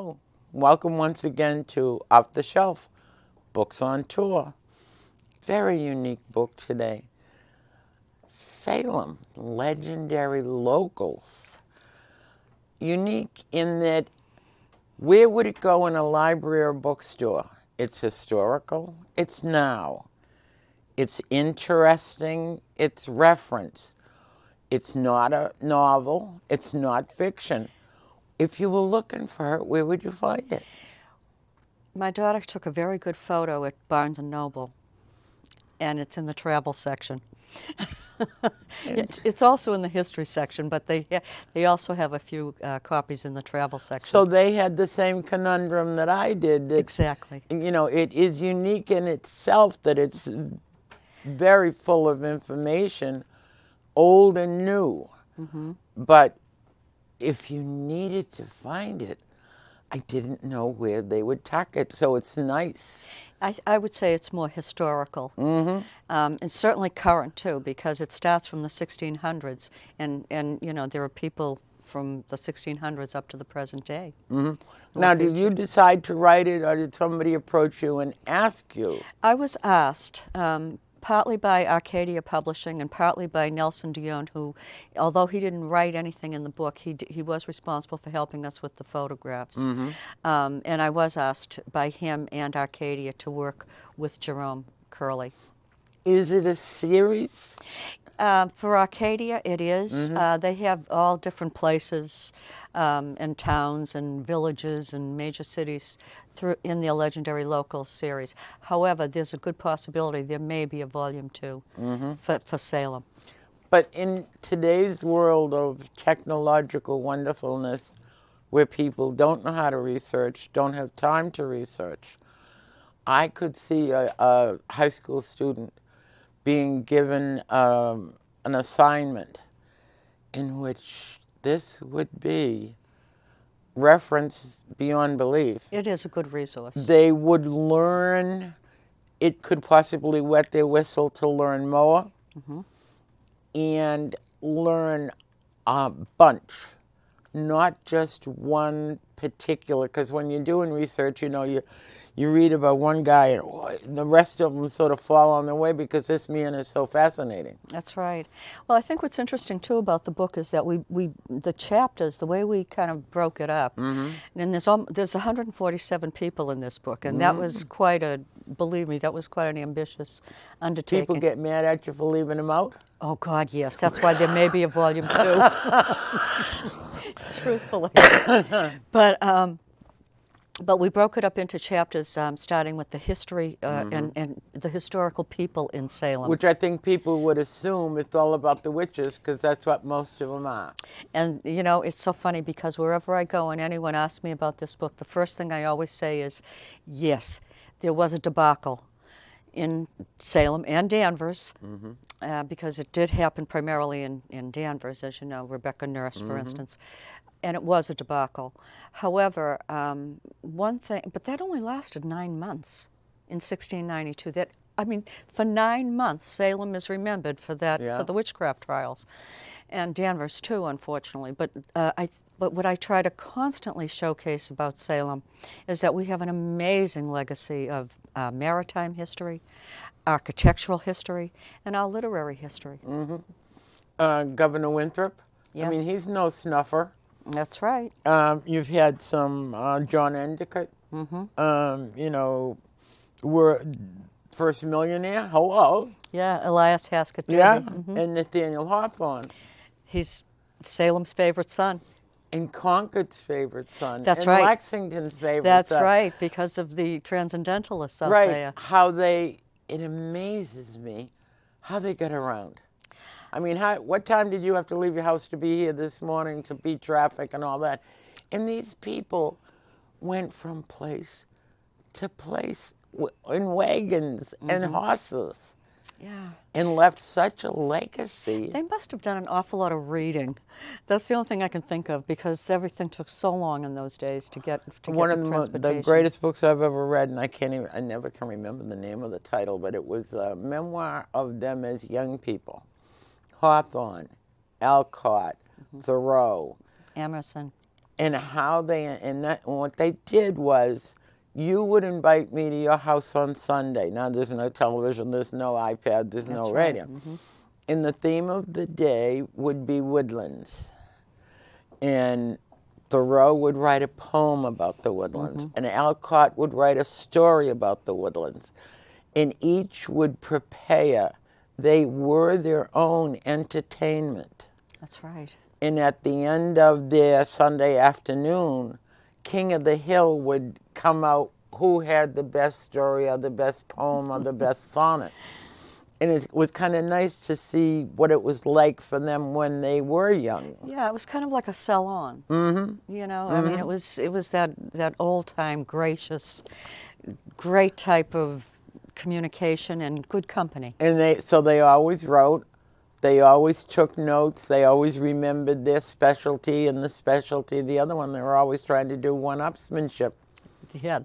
Hello. Welcome once again to Off the Shelf, Books on Tour. Very unique book today. Salem, legendary locals. Unique in that where would it go in a library or bookstore? It's historical, it's now. It's interesting, it's reference. It's not a novel, it's not fiction. If you were looking for it, where would you find it? My daughter took a very good photo at Barnes & Noble, and it's in the travel section. It's also in the history section, but they also have a few copies in the travel section. So they had the same conundrum that I did. That, exactly. You know, it is unique in itself that it's very full of information, old and new. Mm-hmm. But if you needed to find it, I didn't know where they would tuck it, so it's nice. I would say it's more historical, and certainly current too, because it starts from the 1600s, and you know there are people from the 1600s up to the present day. Mm-hmm. Now, did you decide to write it, or did somebody approach you and ask you? I was asked. Partly by Arcadia Publishing and partly by Nelson Dion, who, although he didn't write anything in the book, he was responsible for helping us with the photographs. Mm-hmm. And I was asked by him and Arcadia to work with Jerome Curley. Is it a series? For Arcadia, it is. Mm-hmm. They have all different places and towns and villages and major cities in the Legendary Locals series. However, there's a good possibility there may be a volume 2 for Salem. But in today's world of technological wonderfulness, where people don't know how to research, don't have time to research, I could see a high school student being given an assignment in which this would be reference beyond belief. It is a good resource. They would learn, it could possibly wet their whistle to learn more, and learn a bunch, not just one particular, because when you're doing research, you know, you read about one guy and the rest of them sort of fall on their way because this man is so fascinating. That's right. Well, I think what's interesting too about the book is that the chapters, the way we kind of broke it up, and there's 147 people in this book, and that was believe me, that was quite an ambitious undertaking. People get mad at you for leaving them out? Oh God, yes. That's why there may be a volume 2. Truthfully. But we broke it up into chapters, starting with the history and the historical people in Salem. Which I think people would assume it's all about the witches, because that's what most of them are. And, you know, it's so funny because wherever I go and anyone asks me about this book, the first thing I always say is, yes, there was a debacle in Salem and Danvers, because it did happen primarily in Danvers, as you know, Rebecca Nurse, for instance. And it was a debacle. However, one thing, but that only lasted 9 months in 1692. For 9 months, Salem is remembered for that, for the witchcraft trials, and Danvers too, unfortunately. But what I try to constantly showcase about Salem is that we have an amazing legacy of maritime history, architectural history, and our literary history. Governor Winthrop, yes. I mean, he's no snuffer. That's right. You've had some John Endicott, you know, were first millionaire. Hello. Yeah, Elias Derby. Yeah, and Nathaniel Hawthorne. He's Salem's favorite son. And Concord's favorite son. That's and right. Lexington's favorite That's son. right, because of the transcendentalists out there. Right, it amazes me how they get around. I mean, what time did you have to leave your house to be here this morning to beat traffic and all that? And these people went from place to place in wagons and horses. Yeah. And left such a legacy. They must have done an awful lot of reading. That's the only thing I can think of, because everything took so long in those days to get One of the greatest books I've ever read, and I never can remember the name of the title, but it was a memoir of them as young people. Hawthorne, Alcott, Thoreau, Emerson. And how they, and what they did was, you would invite me to your house on Sunday. Now there's no television, there's no iPad, there's no radio. And the theme of the day would be woodlands. And Thoreau would write a poem about the woodlands, and Alcott would write a story about the woodlands. And each would prepare. They were their own entertainment. That's right. And at the end of their Sunday afternoon, King of the Hill would come out who had the best story or the best poem or the best sonnet. And it was kind of nice to see what it was like for them when they were young. Yeah, it was kind of like a sell-on. You know, I mean, it was that old-time, gracious, great type of communication and good company. And they always wrote. They always took notes. They always remembered their specialty and the specialty of the other one. They were always trying to do one-upsmanship. Yeah,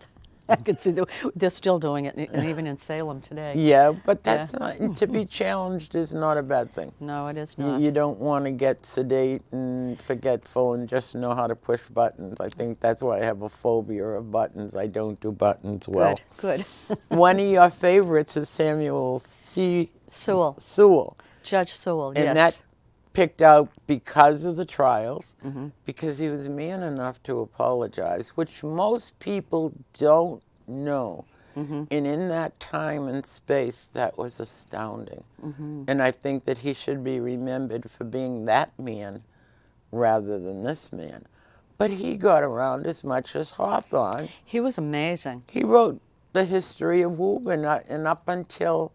I could see they're still doing it, and even in Salem today. Yeah, but that's not, to be challenged is not a bad thing. No, it is not. You don't want to get sedate and forgetful and just know how to push buttons. I think that's why I have a phobia of buttons. I don't do buttons well. Good. One of your favorites is Samuel Sewell. Sewell. Judge Sewell, yes. And that picked out because of the trials, because he was man enough to apologize, which most people don't know. And in that time and space, that was astounding. And I think that he should be remembered for being that man rather than this man. But he got around as much as Hawthorne. He was amazing. He wrote the history of Woburn, and up until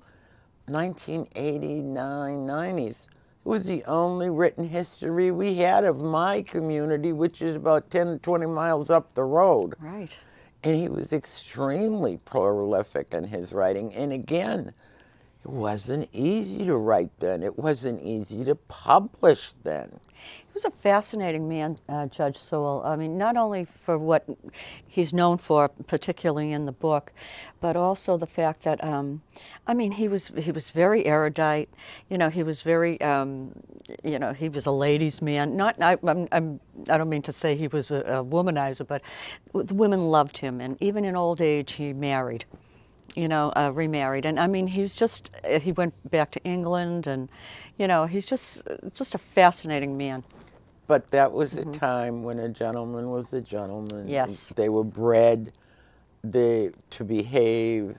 1989, 90s. It was the only written history we had of my community, which is about 10 to 20 miles up the road. Right. And he was extremely prolific in his writing. And again, it wasn't easy to write then. It wasn't easy to publish then. He was a fascinating man, Judge Sewell. I mean, not only for what he's known for, particularly in the book, but also the fact that, I mean, he was very erudite. You know, he was very, you know, he was a ladies' man. I don't mean to say he was a womanizer, but the women loved him, and even in old age, he married. You know, remarried, and I mean, he went back to England, and you know, he's just a fascinating man. But that was a time when a gentleman was a gentleman. Yes, they were bred to behave,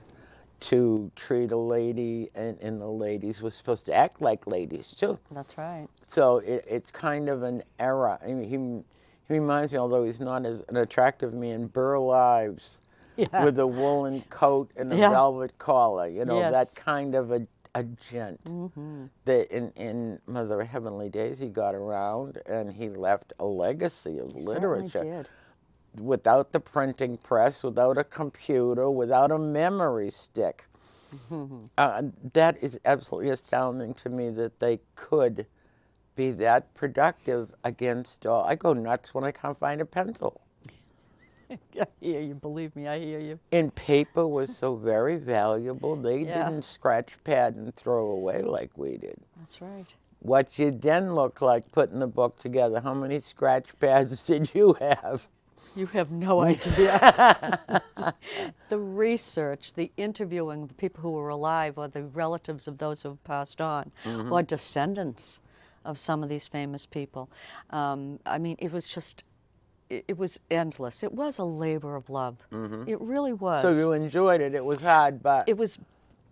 to treat a lady, and the ladies were supposed to act like ladies too. That's right. So it's kind of an era. I mean, he reminds me, although he's not as an attractive man, Burl Ives. Yeah. With a woolen coat and a velvet collar, you know, that kind of a gent. That in Mother of Heavenly Days, he got around and he left a legacy of literature. Certainly did. Without the printing press, without a computer, without a memory stick. That is absolutely astounding to me that they could be that productive against all. I go nuts when I can't find a pencil. I hear you, believe me, I hear you. And paper was so very valuable. They didn't scratch pad and throw away like we did. That's right. What you then look like putting the book together, how many scratch pads did you have? You have no idea. The research, the interviewing, the people who were alive or the relatives of those who have passed on, or descendants of some of these famous people. I mean, it was just... It was endless. It was a labor of love. It really was. So you enjoyed it. It was hard, but... It was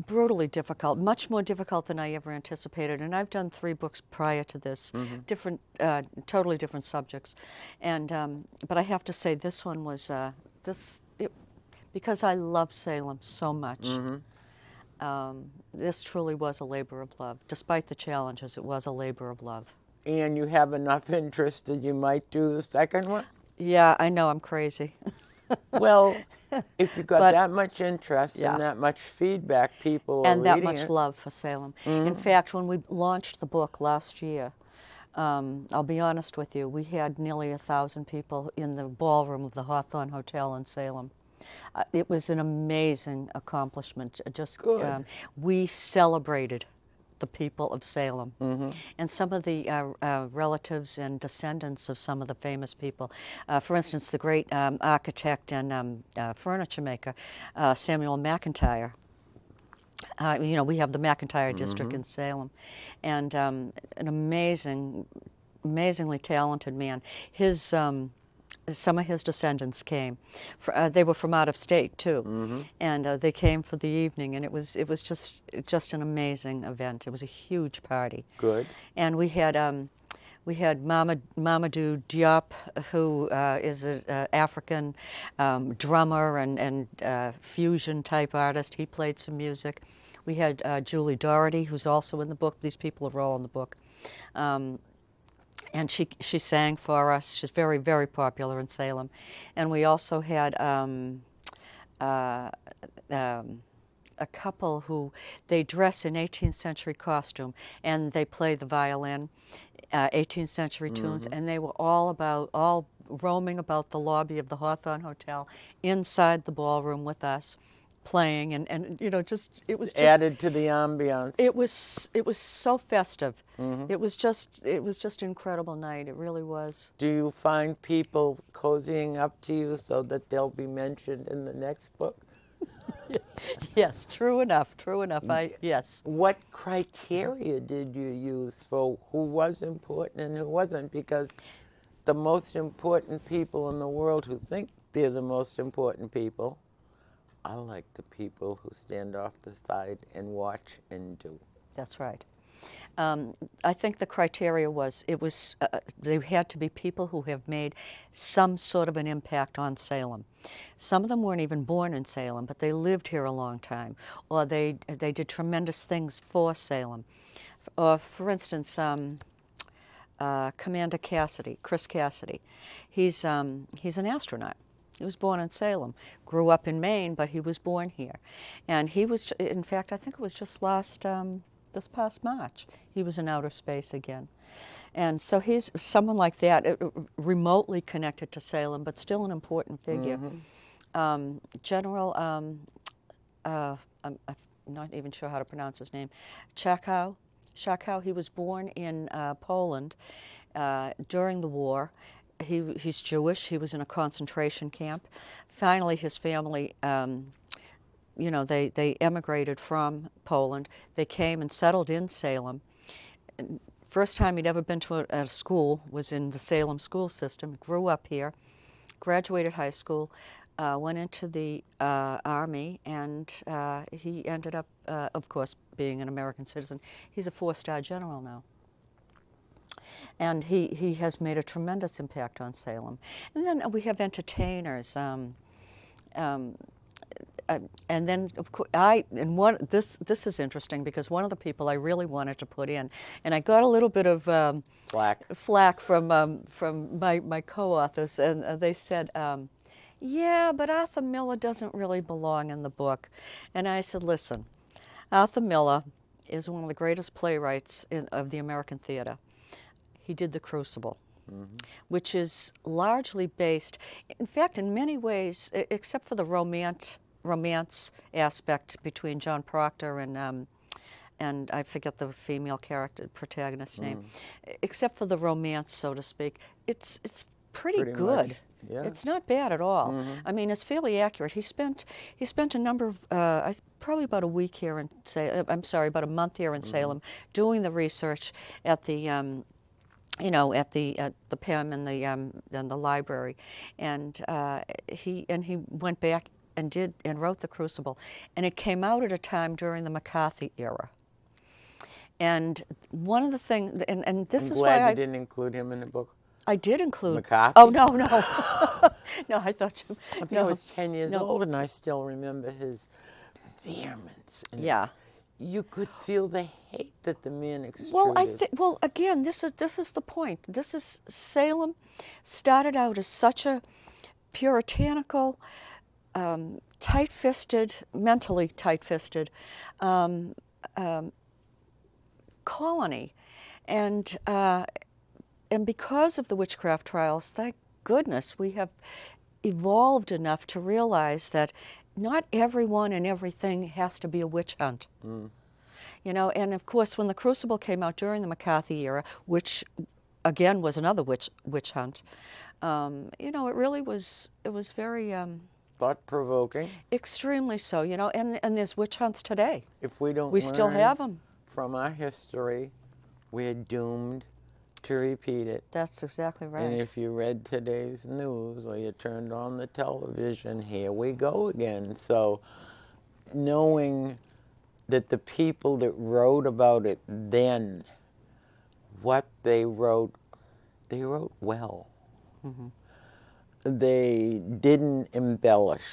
brutally difficult, much more difficult than I ever anticipated. And I've done 3 books prior to this, different, totally different subjects. And but I have to say, this one was because I love Salem so much. This truly was a labor of love. Despite the challenges, it was a labor of love. And you have enough interest that you might do the second one? Yeah, I know, I'm crazy. Well, if you've got that much interest and that much feedback, people are and that reading much it. love for Salem. In fact, when we launched the book last year, I'll be honest with you, we had nearly 1,000 people in the ballroom of the Hawthorne Hotel in Salem. It was an amazing accomplishment. Just we celebrated the people of Salem. And some of the relatives and descendants of some of the famous people. For instance, the great architect and furniture maker, Samuel McIntyre. You know, we have the McIntyre district in Salem, and an amazingly talented man. His some of his descendants came. They were from out of state too, and they came for the evening, and it was just an amazing event. It was a huge party. Good. And we had Mamadou Diop, who is an African drummer and fusion type artist. He played some music. We had Julie Dorothy, who's also in the book. These people are all in the book. And she sang for us. She's very, very popular in Salem. And we also had a couple who, they dress in 18th century costume, and they play the violin, 18th century tunes, and they were all roaming about the lobby of the Hawthorne Hotel, inside the ballroom with us, playing, and you know, it was just added to the ambiance. It was so festive. It was just an incredible night. It really was. Do you find people cozying up to you so that they'll be mentioned in the next book? Yes, true enough. Yes. What criteria did you use for who was important and who wasn't? Because the most important people in the world who think they're the most important people, I like the people who stand off the side and watch and do. That's right. I think the criteria was, they had to be people who have made some sort of an impact on Salem. Some of them weren't even born in Salem, but they lived here a long time, or they did tremendous things for Salem. For instance, Commander Cassidy, Chris Cassidy, he's an astronaut. He was born in Salem, grew up in Maine, but he was born here. And he was, in fact, I think it was just this past March, he was in outer space again. And so he's someone like that, remotely connected to Salem, but still an important figure. General, I'm not even sure how to pronounce his name, Chakow, he was born in Poland during the war. He's Jewish. He was in a concentration camp. Finally, his family, you know, they emigrated from Poland. They came and settled in Salem. First time he'd ever been to a school was in the Salem school system. Grew up here, graduated high school, went into the Army, and he ended up, of course, being an American citizen. He's a 4-star general now. And he has made a tremendous impact on Salem. And then we have entertainers. And then, of course, this is interesting because one of the people I really wanted to put in, and I got a little bit of flack from my co-authors, and they said, yeah, but Arthur Miller doesn't really belong in the book. And I said, listen, Arthur Miller is one of the greatest playwrights of the American theater. He did The Crucible, which is largely based, in fact, in many ways, except for the romance aspect between John Proctor and I forget the female character protagonist's name, except for the romance, so to speak, it's pretty good. Yeah. It's not bad at all. I mean, it's fairly accurate. He spent a number of probably about a week here in about a month here in Salem, doing the research at the at the PEM and the library, and he went back and wrote The Crucible, and it came out at a time during the McCarthy era. And one of the things, and this is why I'm glad you didn't include him in the book. I did include McCarthy. Oh no, no, I thought you. I think I was 10 years old, and I still remember his vehemence. And yeah. You could feel the hate that the man extruded. Well, again, this is the point. This is Salem started out as such a puritanical, tight-fisted, mentally tight-fisted colony, and because of the witchcraft trials, thank goodness, we have evolved enough to realize that not everyone and everything has to be a witch hunt. You know, and of course, when the Crucible came out during the McCarthy era, which again was another witch hunt, you know, it was very Thought-provoking. extremely so. You know, and there's witch hunts today. If we don't We still learn have them. from our history, we're doomed to repeat it. That's exactly right. And if you read today's news or you turned on the television, here we go again. So knowing that the people that wrote about it then, what they wrote well. They didn't embellish.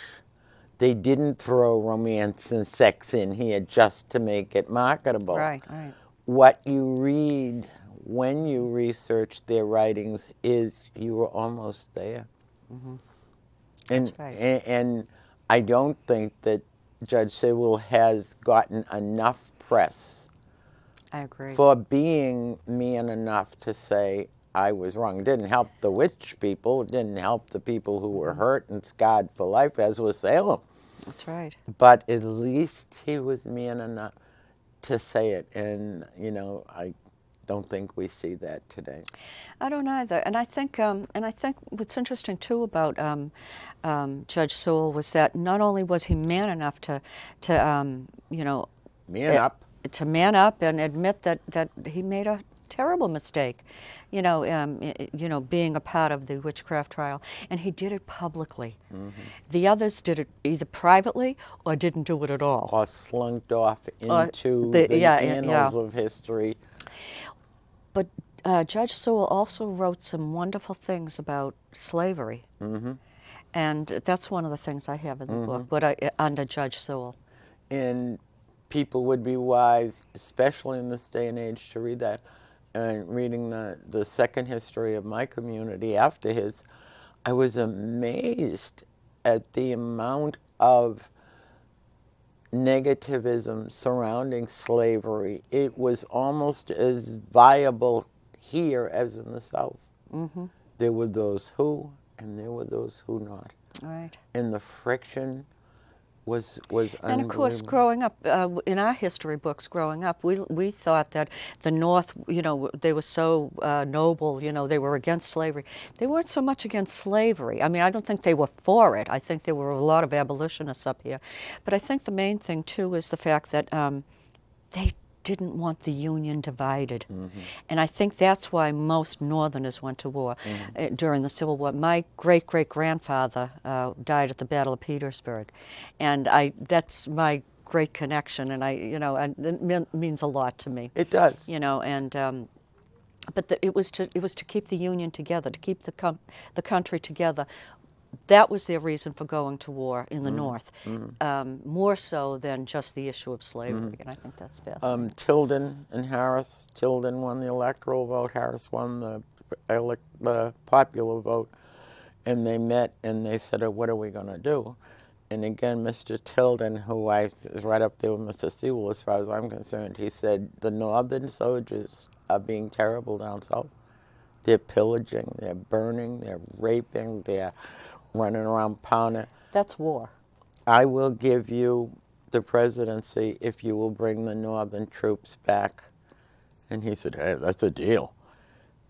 They didn't throw romance and sex in here just to make it marketable. Right, right. What you read when you research their writings is you were almost there. And, That's right. and I don't think that Judge Sewell has gotten enough press I agree. for being man enough to say, I was wrong. It didn't help the witch people. It didn't help the people who were hurt and scarred for life, as was Salem. That's right. But at least he was man enough to say it. And, you know, I don't think we see that today. I don't either, and I think what's interesting too about Judge Sewell was that not only was he man enough to you know, Man up. to man up and admit that he made a terrible mistake, you know, being a part of the witchcraft trial, and he did it publicly. The others did it either privately or didn't do it at all. Or slunked off into the annals of history. But Judge Sewell also wrote some wonderful things about slavery, and that's one of the things I have in the book. But under Judge Sewell, And people would be wise, especially in this day and age, to read that. And reading the second history of my community after his, I was amazed at the amount of negativism surrounding slavery. It was almost as viable here as in the South. There were those who, and there were those who not. right? And the friction was unbelievable. And of course, growing up in our history books, growing up, we thought that the North, you know, they were so noble, you know, they were against slavery. They weren't so much against slavery. I mean, I don't think they were for it. I think there were a lot of abolitionists up here, but I think the main thing too is the fact that they didn't want the Union divided. And I think that's why most Northerners went to war during the Civil War. My great-great-grandfather died at the Battle of Petersburg, and that's my great connection, and and it means a lot to me. It does. You know, and but it was to keep the Union together, to keep the country together. That was their reason for going to war in the North, more so than just the issue of slavery, and I think that's fascinating. Tilden and Harris. Tilden won the electoral vote. Harris won the popular vote. And they met and they said, oh, what are we going to do? And again, Mr. Tilden, who is right up there with Mr. Sewell as far as I'm concerned, he said, the Northern soldiers are being terrible down south. They're pillaging, they're burning, they're raping, they're running around pounding. That's war. I will give you the presidency if you will bring the Northern troops back. And he said, hey, that's a deal.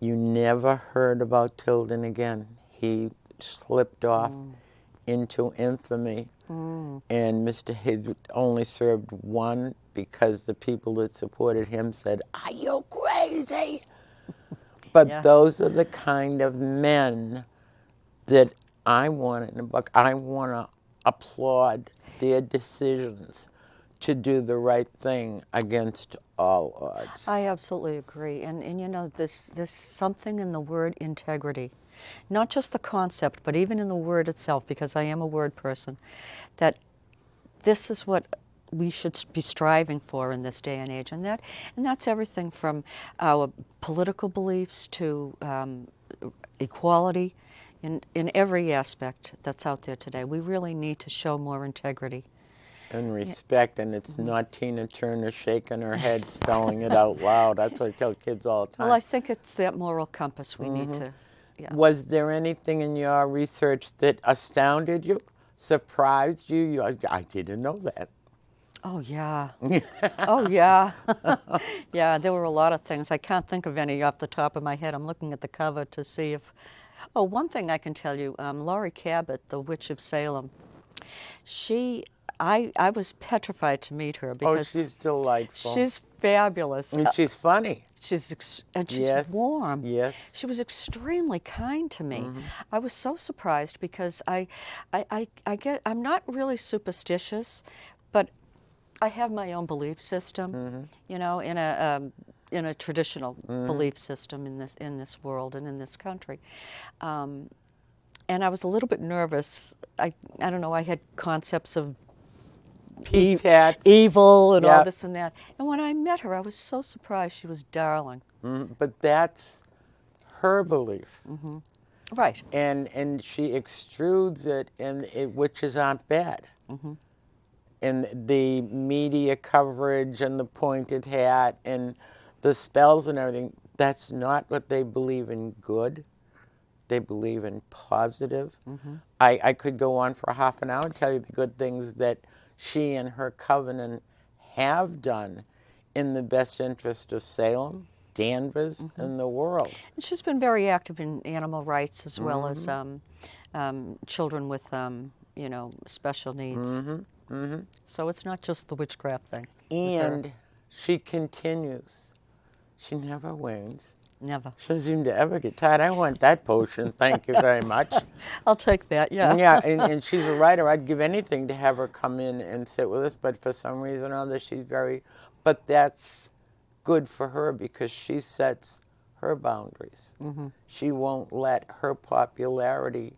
You never heard about Tilden again. He slipped off into infamy. And Mr. Hayes only served one because the people that supported him said, are you crazy? But those are the kind of men that I want in a book. I want to applaud their decisions to do the right thing against all odds. I absolutely agree. And you know, there's something in the word integrity, not just the concept, but even in the word itself, because I am a word person, that this is what we should be striving for in this day and age. And that's everything from our political beliefs to equality. In every aspect that's out there today, we really need to show more integrity. And respect, and it's not Tina Turner shaking her head, spelling it out loud. That's what I tell kids all the time. Well, I think it's that moral compass we need to. Yeah. Was there anything in your research that astounded you, surprised you? I didn't know that. Oh, yeah. Oh, yeah. Yeah, there were a lot of things. I can't think of any off the top of my head. I'm looking at the cover to see if... Oh, one thing I can tell you, Laurie Cabot, the Witch of Salem, I was petrified to meet her Oh, because she's delightful. she's fabulous. And she's funny. She's Yes, warm. yes. She was extremely kind to me. I was so surprised because I'm not really superstitious, but I have my own belief system. You know, in a traditional belief system in this world and in this country. And I was a little bit nervous. I don't know. I had concepts of evil and all this and that. And when I met her, I was so surprised. She was darling. But that's her belief. Right. And she extrudes it, and witches aren't bad. And the media coverage and the pointed hat and the spells and everything, that's not what they believe in good. They believe in positive. I could go on for half an hour and tell you the good things that she and her covenant have done in the best interest of Salem, Danvers, and the world. And she's been very active in animal rights as well as children with, you know, special needs. So it's not just the witchcraft thing. And she continues. She never wanes. Never. She doesn't seem to ever get tired. I want that potion. Thank you very much. I'll take that, yeah. Yeah, and she's a writer. I'd give anything to have her come in and sit with us, but for some reason or other, she's very... But that's good for her because she sets her boundaries. She won't let her popularity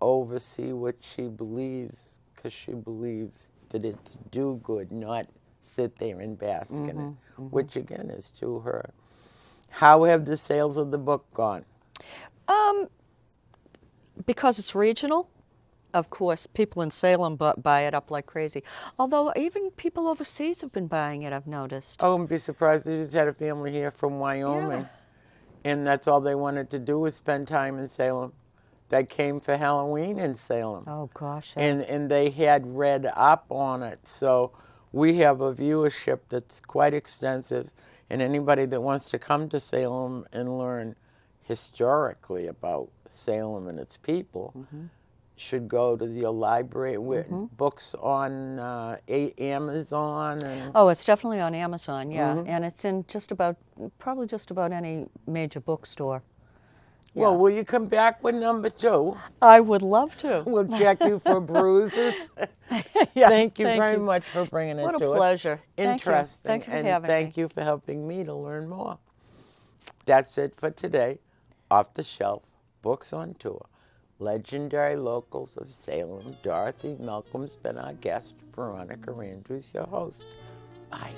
oversee what she believes because she believes that it's do good, not sit there and bask in it, which again is to her. How have the sales of the book gone? Because it's regional, of course, people in Salem buy it up like crazy. Although even people overseas have been buying it, I've noticed. Oh, and be surprised. They just had a family here from Wyoming. And that's all they wanted to do was spend time in Salem. They came for Halloween in Salem. Oh, gosh. And they had read up on it. So we have a viewership that's quite extensive. And anybody that wants to come to Salem and learn historically about Salem and its people should go to your library with books on Amazon. And Oh, it's definitely on Amazon, yeah. And it's in probably just about any major bookstore. Well, Yeah. will you come back with number 2? I would love to. We'll check you for bruises. Yeah, Thank you very much for bringing it to us. What a pleasure. Interesting. Thank you for and having thank me. you for helping me to learn more. That's it for today. Off the Shelf, Books on Tour. Legendary Locals of Salem. Dorothy Malcolm's been our guest. Veronica Andrews, your host. Bye.